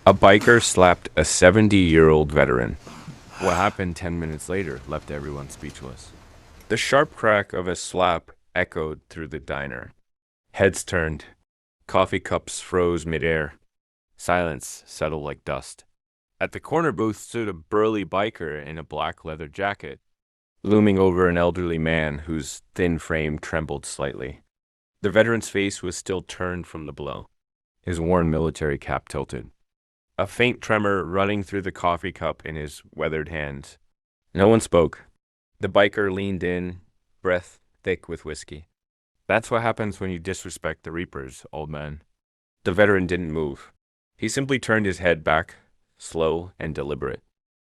A biker slapped a 70-year-old veteran. What happened 10 minutes later left everyone speechless. The sharp crack of a slap echoed through the diner. Heads turned. Coffee cups froze midair. Silence settled like dust. At the corner booth stood a burly biker in a black leather jacket, looming over an elderly man whose thin frame trembled slightly. The veteran's face was still turned from the blow, his worn military cap tilted, a faint tremor running through the coffee cup in his weathered hands. No one spoke. The biker leaned in, breath thick with whiskey. That's what happens when you disrespect the Reapers, old man. The veteran didn't move. He simply turned his head back, slow and deliberate.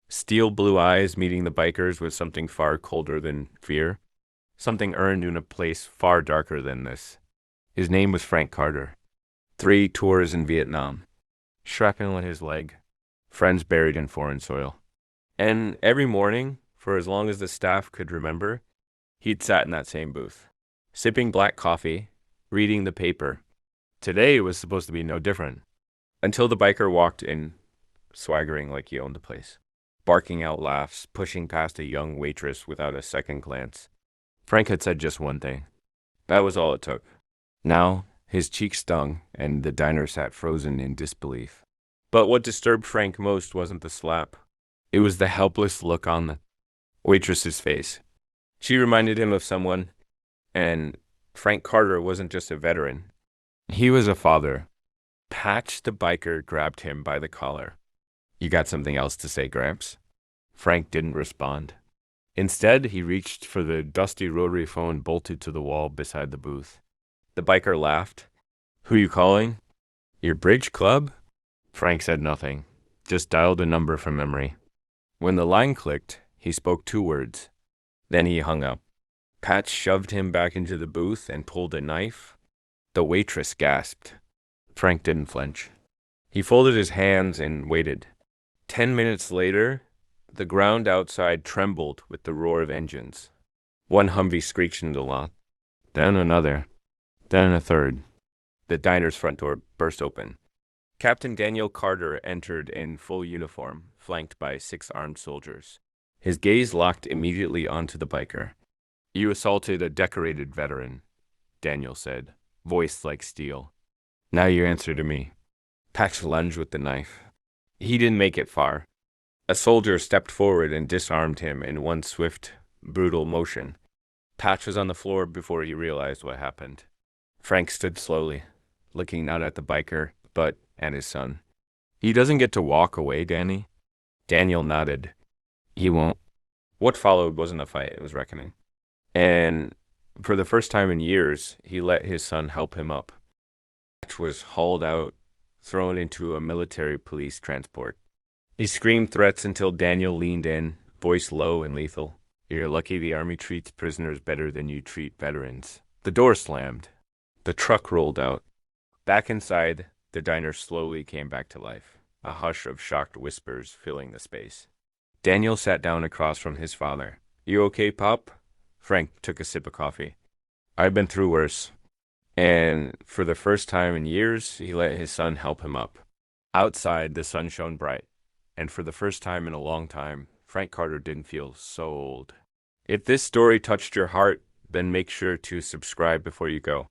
Steel blue eyes meeting the biker's with something far colder than fear. Something earned in a place far darker than this. His name was Frank Carter. 3 tours in Vietnam. Shrapnel in his leg. Friends buried in foreign soil. And every morning, for as long as the staff could remember, he'd sat in that same booth, sipping black coffee, reading the paper. Today was supposed to be no different. Until the biker walked in, swaggering like he owned the place, barking out laughs, pushing past a young waitress without a second glance. Frank had said just one thing. That was all it took. Now, his cheeks stung, and the diner sat frozen in disbelief. But what disturbed Frank most wasn't the slap. It was the helpless look on the waitress's face. She reminded him of someone, and Frank Carter wasn't just a veteran. He was a father. Patch the biker grabbed him by the collar. "You got something else to say, Gramps?" Frank didn't respond. Instead, he reached for the dusty rotary phone bolted to the wall beside the booth. The biker laughed. "Who you calling? Your bridge club?" Frank said nothing, just dialed a number from memory. When the line clicked, he spoke 2 words. Then he hung up. Patch shoved him back into the booth and pulled a knife. The waitress gasped. Frank didn't flinch. He folded his hands and waited. 10 minutes later, the ground outside trembled with the roar of engines. One Humvee screeched into the lot, then another, then a third. The diner's front door burst open. Captain Daniel Carter entered in full uniform, flanked by 6 armed soldiers. His gaze locked immediately onto the biker. "You assaulted a decorated veteran," Daniel said, voice like steel. "Now you answer to me." Patch lunged with the knife. He didn't make it far. A soldier stepped forward and disarmed him in one swift, brutal motion. Patch was on the floor before he realized what happened. Frank stood slowly, looking not at the biker, but at his son. "He doesn't get to walk away, Danny?" Daniel nodded. "He won't." What followed wasn't a fight, it was reckoning. And for the first time in years, he let his son help him up. Patch was hauled out, thrown into a military police transport. He screamed threats until Daniel leaned in, voice low and lethal. "You're lucky the Army treats prisoners better than you treat veterans." The door slammed. The truck rolled out. Back inside, the diner slowly came back to life, a hush of shocked whispers filling the space. Daniel sat down across from his father. "You okay, Pop?" Frank took a sip of coffee. "I've been through worse." And for the first time in years, he let his son help him up. Outside, the sun shone bright, and for the first time in a long time, Frank Carter didn't feel so old. If this story touched your heart, then make sure to subscribe before you go.